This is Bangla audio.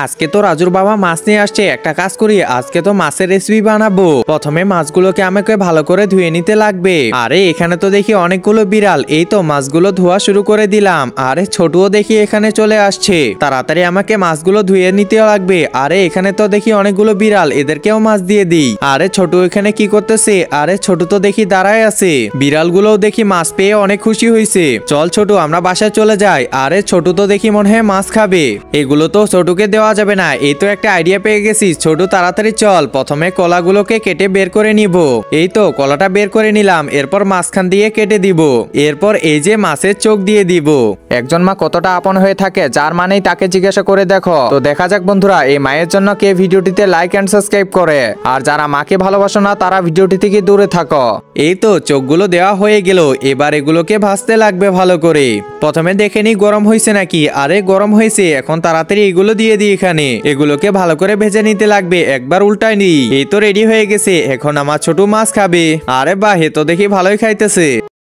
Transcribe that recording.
আজকে তো রাজুর বাবা মাছ নিয়ে আসছে, একটা কাজ করি, আজকে তো মাছের রেসিপি বানাবো। প্রথমে মাছগুলোকে আমাকে ভালো করে ধুয়ে নিতে লাগবে। আরে এখানে তো দেখি অনেকগুলো বিড়াল, এই তো মাছগুলো ধোয়া শুরু করে দিলাম। আরে ছোটুও দেখি এখানে চলে আসছে, তাড়াতাড়ি আমাকে মাছগুলো ধুয়ে নিতে লাগবে। আরে এখানে তো দেখি অনেকগুলো বিড়াল, এদেরকেও মাছ দিয়ে দিই। আরে ছোটু এখানে কি করতেছে? আরে ছোটু তো দেখি দাঁড়ায় আছে, বিড়ালগুলোও দেখি মাছ পেয়ে অনেক খুশি হয়েছে। চল ছোটু আমরা বাসায় চলে যাই। আরে ছোটু তো দেখি মনে হয় মাছ খাবে, এগুলো তো ছোটুকে দেওয়া যাবে না। এই তো একটা আইডিয়া পেয়ে গেছি, ছোটু তাড়াতাড়ি চল, প্রথমে কলাগুলোকে কেটে বের করে নিব। এই তো কলাটা বের করে নিলাম, এরপর মাঝখান দিয়ে কেটে দিব। এরপর এই যে মাছের চোখ দিয়ে দিব। একজন মা কতটা আপন হয়ে থাকে, যার মানেই তাকে জিজ্ঞাসা করে দেখো। তো দেখা যাক বন্ধুরা, এই মায়ের জন্য কে ভিডিওটিতে লাইক এন্ড সাবস্ক্রাইব করে। আর যারা মাকে ভালোবাসো না তারা ভিডিওটি থেকে দূরে থাকো। এই তো চোখগুলো দেওয়া হয়ে গেল, এবার এগুলোকে ভাজতে লাগবে ভালো করে। প্রথমে দেখে নি গরম হয়েছে নাকি। আরে গরম হয়েছে, এখন তাড়াতাড়ি এগুলো দিয়ে দিই এখানে। এগুলোকে ভালো করে ভেজে নিতে লাগবে, একবার উল্টাই নি। এই তো রেডি হয়ে গেছে, এখন আমার ছোট মাছ খাবে। আরে বাহ, এ তো দেখি ভালোই খাইতেছে।